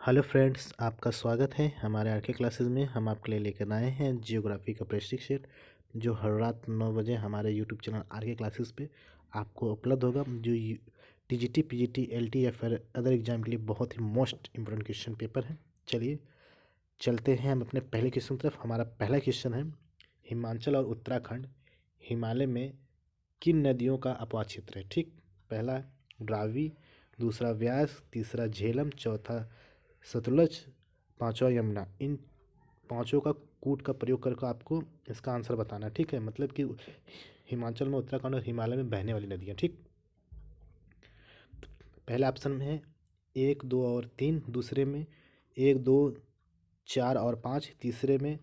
Hello friends, आपका स्वागत है हमारे आर के क्लासेस में। हम आपके लिए लेकर आए हैं जियोग्राफी का प्रैक्टिस सेट जो हर रात 9 बजे हमारे यूट्यूब चैनल आर के क्लासेस पे आपको उपलब्ध होगा। जो टीजीटी, पीजीटी, एलटी या फिर अदर एग्जाम के लिए बहुत ही मोस्ट इम्पोर्टेंट क्वेश्चन पेपर है। चलिए चलते हैं हम अपने पहले क्वेश्चन की तरफ। हमारा पहला क्वेश्चन है, हिमाचल और उत्तराखंड हिमालय में किन नदियों का अपवाद क्षेत्र है। ठीक, पहला रावी, दूसरा व्यास, तीसरा झेलम, चौथा सतलज, पांचवा यमुना। इन पांचों का कूट का प्रयोग करके आपको इसका आंसर बताना है। ठीक है, मतलब कि हिमाचल में, उत्तराखंड और हिमालय में बहने वाली नदियाँ। ठीक, पहला ऑप्शन में है 1, 2 और 3, दूसरे में 1, 2, 4 और 5, तीसरे में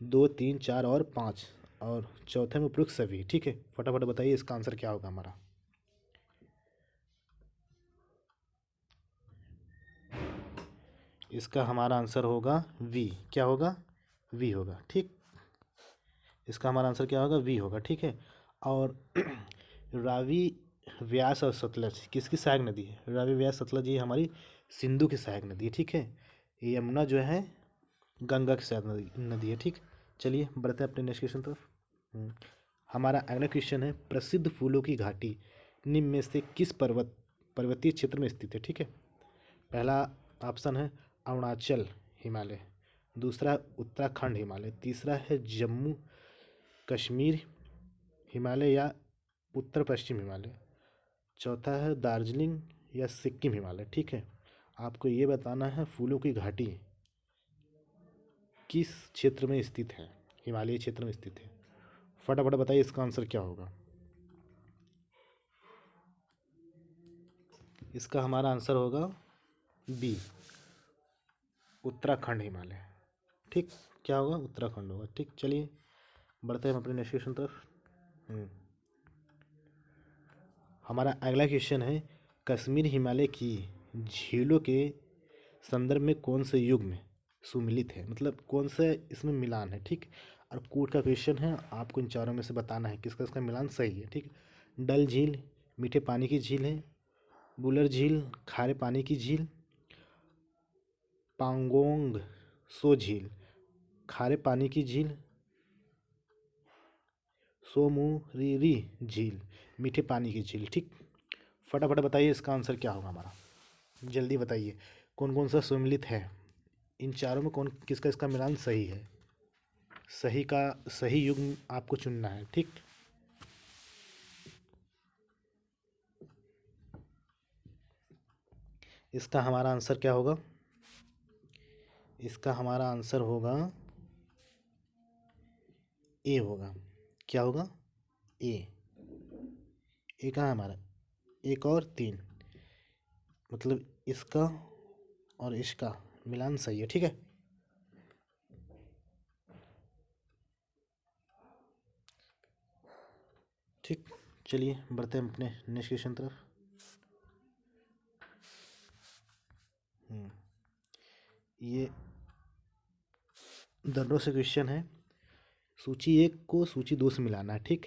2, 3, 4 और 5 और चौथे में उपयुक्त सभी। ठीक है, फटाफट बताइए इसका आंसर क्या होगा हमारा। इसका हमारा आंसर होगा वी। क्या होगा? वी होगा। ठीक, इसका हमारा आंसर क्या होगा? वी होगा। ठीक है, और रावी, व्यास और सतलज किसकी सहायक नदी है? रावी, व्यास, सतलज ये हमारी सिंधु की सहायक नदी है। ठीक है, यमुना जो है गंगा की सहायक नदी है। ठीक, चलिए बढ़ते हैं अपने नेक्स्ट क्वेश्चन तरफ। हमारा अगला क्वेश्चन है, प्रसिद्ध फूलों की घाटी निम्न में से किस पर्वतीय क्षेत्र में स्थित है? ठीक है, पहला ऑप्शन है अरुणाचल हिमालय, दूसरा उत्तराखंड हिमालय, तीसरा है जम्मू कश्मीर हिमालय या उत्तर पश्चिम हिमालय, चौथा है दार्जिलिंग या सिक्किम हिमालय। ठीक है, आपको ये बताना है फूलों की घाटी किस क्षेत्र में स्थित है, हिमालय क्षेत्र में स्थित है। फटाफट बताइए इसका आंसर क्या होगा। इसका हमारा आंसर होगा बी, उत्तराखंड हिमालय। ठीक, क्या होगा? उत्तराखंड होगा। ठीक, चलिए बढ़ते हैं हम अपने नेक्स्ट क्वेश्चन तरफ। हमारा अगला क्वेश्चन है, कश्मीर हिमालय की झीलों के संदर्भ में कौन से युग में सुमिलित है, मतलब कौन सा इसमें मिलान है। ठीक, और कूट का क्वेश्चन है, आपको इन चारों में से बताना है किसका इसका मिलान सही है। ठीक, डल झील मीठे पानी की झील है, बुलर झील खारे पानी की झील, पांगोंग सो झील खारे पानी की झील, सोमुरीरी झील मीठे पानी की झील। ठीक, फटाफट बताइए इसका आंसर क्या होगा हमारा। जल्दी बताइए कौन कौन सा सम्मिलित है, इन चारों में कौन किसका इसका मिलान सही है। सही का सही युग आपको चुनना है। ठीक, इसका हमारा आंसर क्या होगा? इसका हमारा आंसर होगा ए होगा। क्या होगा? ए। ए कहाँ है हमारा? एक और तीन, मतलब इसका और इसका मिलान सही है। ठीक है, ठीक, चलिए बढ़ते हैं अपने नेक्स्ट क्वेश्चन तरफ। ये दर्रों से क्वेश्चन है, सूची 1 को सूची 2 से मिलाना है। ठीक,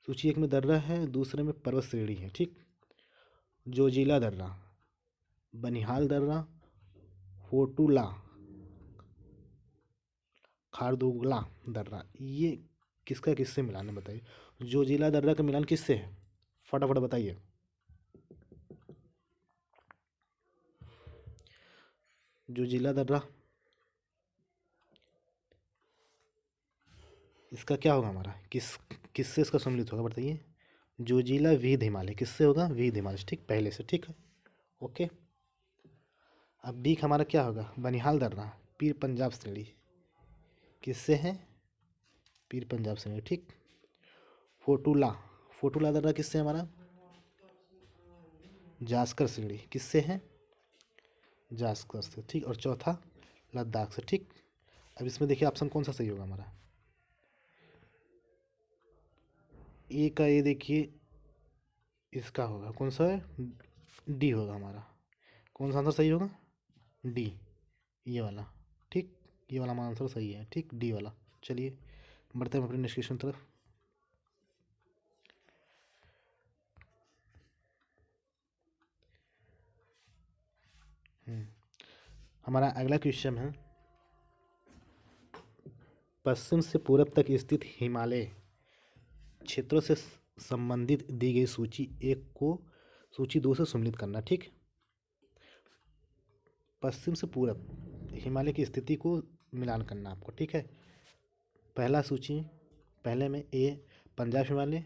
सूची 1 में दर्रा है, दूसरे में पर्वत श्रेणी है। ठीक, जोजिला दर्रा, बनिहाल दर्रा, फोटूला, खारदुगला दर्रा, ये किसका किससे मिलान है बताइए। जोजिला दर्रा का मिलान किससे है? फटाफट बताइए। जोजिला दर्रा, इसका क्या होगा हमारा, किससे इसका सम्मिलित होगा बताइए। जोजिला विविध हिमालय किससे होगा? विविध हिमालय। ठीक, पहले से। ठीक है, ओके। अब बी हमारा क्या होगा? बनिहाल दर्रा, पीर पंजाब श्रेणी किससे है? पीर पंजाब श्रेणी। ठीक, फोटूला, फोटूला दर्रा किससे है हमारा? जास्कर श्रेणी किससे है? जास्कर से। ठीक, और चौथा लद्दाख से। ठीक, अब इसमें देखिए ऑप्शन कौन सा सही होगा हमारा। ए का ये देखिए इसका होगा कौन सा है? डी होगा हमारा। कौन सा आंसर सही होगा? डी, ये वाला। ठीक, ये वाला हमारा आंसर सही है। ठीक, डी वाला। चलिए बढ़ते हैं अपने नेक्स्ट क्वेश्चन तरफ। हम्म, हमारा अगला क्वेश्चन है, पश्चिम से पूरब तक स्थित हिमालय क्षेत्रों से संबंधित दी गई सूची एक को सूची दो से सम्मिलित करना। ठीक, पश्चिम से पूरब हिमालय की स्थिति को मिलान करना आपको। ठीक है, पहला सूची, पहले में ए पंजाब हिमालय,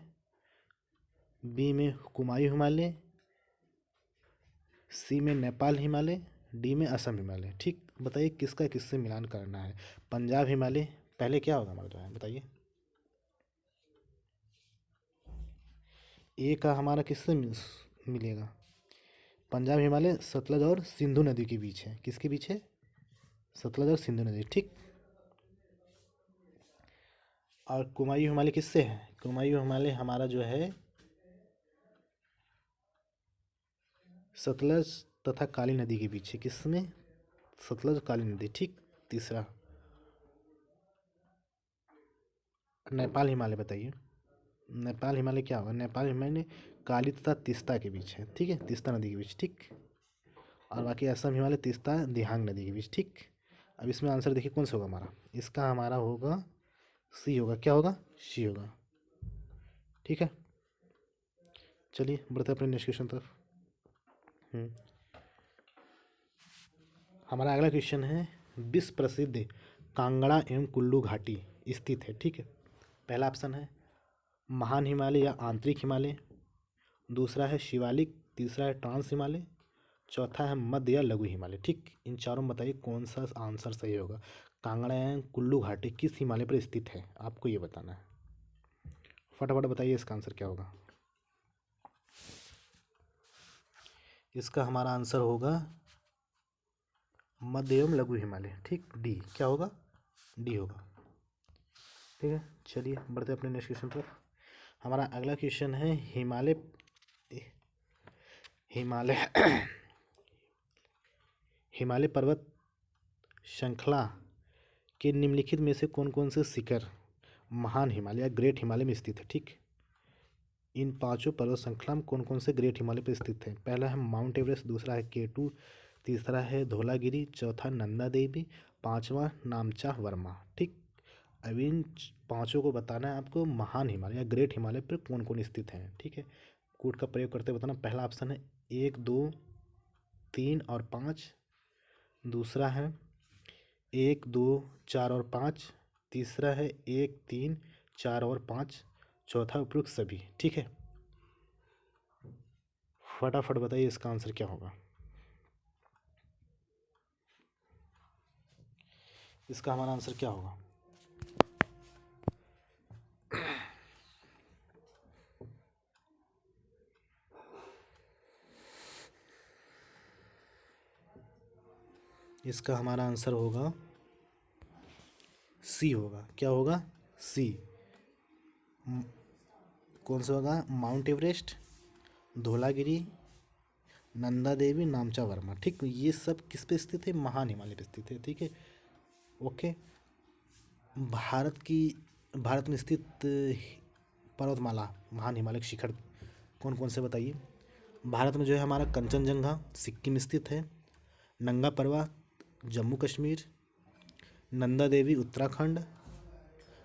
बी में कुमायूं हिमालय, सी में नेपाल हिमालय, डी में असम हिमालय। ठीक, बताइए किसका किससे मिलान करना है। पंजाब हिमालय पहले क्या होगा हमारा जो है, बताइए। ए का हमारा किससे मिलेगा, पंजाब हिमालय सतलज और सिंधु नदी के बीच है। किसके बीच है, सतलज और सिंधु नदी। ठीक, और कुमायूं हिमालय किससे है, कुमायूं हिमालय हमारा जो है सतलज तथा काली नदी के बीच है। किसमें, सतलज काली नदी। ठीक, तीसरा नेपाल हिमालय, बताइए नेपाल हिमालय क्या होगा, नेपाल हिमालय काली तथा तीस्ता के बीच है। ठीक है, तीस्ता नदी के बीच। ठीक, और बाकी असम हिमालय तीस्ता दिहांग नदी के बीच। ठीक, अब इसमें आंसर देखिए कौन सा होगा हमारा, इसका हमारा होगा सी होगा। क्या होगा, सी होगा। ठीक है, चलिए बढ़ते अपने नेक्स्ट क्वेश्चन तरफ। हमारा अगला क्वेश्चन है, विश्व प्रसिद्ध कांगड़ा एवं कुल्लू घाटी स्थित है। ठीक है, पहला ऑप्शन है महान हिमालय या आंतरिक हिमालय, दूसरा है शिवालिक, तीसरा है ट्रांस हिमालय, चौथा है मध्य या लघु हिमालय। ठीक, इन चारों में बताइए कौन सा आंसर सही होगा। कांगड़ा एवं कुल्लू घाटी किस हिमालय पर स्थित है, आपको ये बताना है। फटाफट बताइए इसका आंसर क्या होगा। इसका हमारा आंसर होगा मध्य एवं लघु हिमालय। ठीक, डी। क्या होगा, डी होगा। ठीक है, चलिए बढ़ते अपने नेक्स्ट क्वेश्चन तरफ। हमारा अगला क्वेश्चन है, हिमालय हिमालय हिमालय पर्वत श्रृंखला के निम्नलिखित में से कौन कौन से शिखर महान हिमालय या ग्रेट हिमालय में स्थित है। ठीक, इन पांचों पर्वत श्रृंखला में कौन कौन से ग्रेट हिमालय पर स्थित है। पहला है माउंट एवरेस्ट, दूसरा है केटू, तीसरा है धौलागिरी, चौथा नंदा देवी, पांचवा नामचा वर्मा। ठीक, अब इन पांचों को बताना है आपको, महान हिमालय या ग्रेट हिमालय पर कौन कौन स्थित हैं। ठीक है, कोड का प्रयोग करते बताना। पहला ऑप्शन है 1, 2, 3 और 5, दूसरा है 1, 2, 4 और 5, तीसरा है 1, 3, 4 और 5, चौथा उपयुक्त सभी। ठीक है, फटाफट बताइए इसका आंसर क्या होगा। इसका हमारा आंसर क्या होगा, इसका हमारा आंसर होगा सी होगा। क्या होगा, सी। कौन सा होगा, माउंट एवरेस्ट, धौलागिरी, नंदा देवी, नामचा वर्मा। ठीक, ये सब किस पे स्थित है, महान हिमालय पे स्थित है। ठीक है, ओके। भारत में स्थित पर्वतमाला महान हिमालय शिखर कौन कौन से बताइए। भारत में जो है हमारा कंचनजंगा सिक्किम स्थित है, नंगा पर्वत जम्मू कश्मीर, नंदा देवी उत्तराखंड,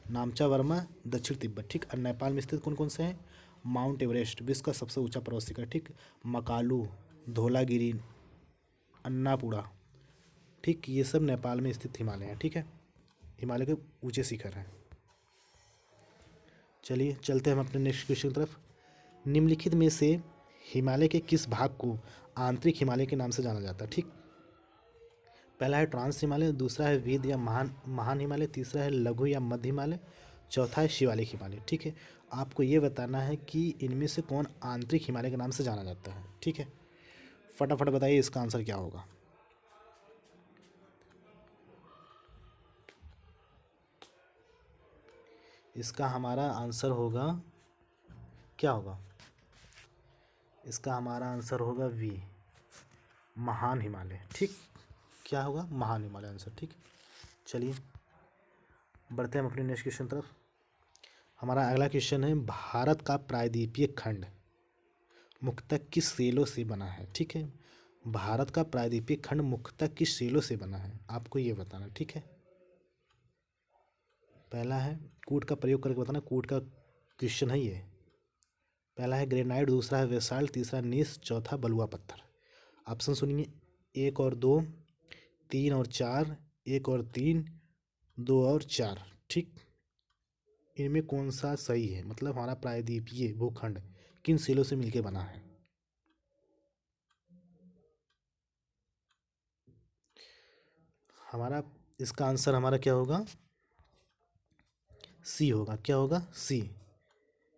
नामचा वर्मा दक्षिण तिब्बत। ठीक, और नेपाल में स्थित कौन कौन से हैं, माउंट एवरेस्ट विश्व का सबसे ऊंचा पर्वत शिखर। ठीक, मकालू, धौलागिरी, अन्नापुरा। ठीक, ये सब नेपाल में स्थित हिमालय हैं। ठीक है, हिमालय के ऊंचे शिखर हैं। चलिए चलते हैं हम अपने नेक्स्ट क्वेश्चन की तरफ। निम्नलिखित में से हिमालय के किस भाग को आंतरिक हिमालय के नाम से जाना जाता है। ठीक, पहला है ट्रांस हिमालय, दूसरा है विंध्य या महान हिमालय, तीसरा है लघु या मध्य हिमालय, चौथा है शिवालिक हिमालय। ठीक है, आपको ये बताना है कि इनमें से कौन आंतरिक हिमालय के नाम से जाना जाता है। ठीक है, फटाफट बताइए इसका आंसर क्या होगा। इसका हमारा आंसर होगा, क्या होगा, इसका हमारा आंसर होगा वी, महान हिमालय। ठीक, क्या होगा, महान हिमालय आंसर। ठीक, चलिए बढ़ते हैं हम अपने नेक्स्ट क्वेश्चन तरफ। हमारा अगला क्वेश्चन है, भारत का प्रायद्वीपीय खंड मुख्यतः किस सेलों से बना है। ठीक है, भारत का प्रायद्वीपीय खंड मुख्यतः किस सेलों से बना है, आपको ये बताना, ठीक है। पहला है कूट का प्रयोग करके बताना, कूट का क्वेश्चन है ये। पहला है ग्रेनाइट, दूसरा है बेसाल्ट, तीसरा नीस, चौथा बलुआ पत्थर। ऑप्शन सुनिए, 1 और 2, 3 और 4, 1 और 3, 2 और 4, ठीक। इनमें कौन सा सही है, मतलब हमारा प्रायद्वीपीय भूखंड किन सेलों से मिलके बना है। हमारा इसका आंसर हमारा क्या होगा, सी होगा। क्या होगा, सी।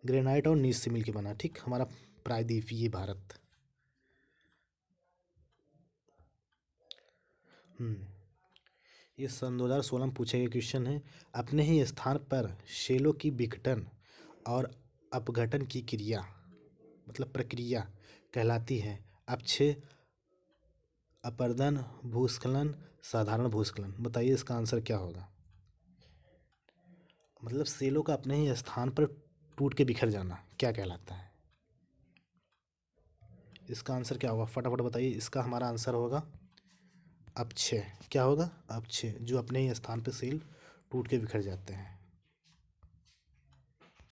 ग्रेनाइट और नीस से मिलके बना, ठीक, हमारा प्रायद्वीपीय भारत। ये सन 2016 में पूछे गए क्वेश्चन है। अपने ही स्थान पर शैलों की विघटन और अपघटन की क्रिया, मतलब प्रक्रिया कहलाती है अपक्षय, अपरदन, भूस्खलन, साधारण भूस्खलन। बताइए इसका आंसर क्या होगा। मतलब सेलों का अपने ही स्थान पर टूट के बिखर जाना क्या कहलाता है। इसका आंसर क्या होगा, फटाफट बताइए। इसका हमारा आंसर होगा अपक्षय। क्या होगा, अपक्षय, जो अपने ही स्थान पर सेल टूट के बिखर जाते हैं।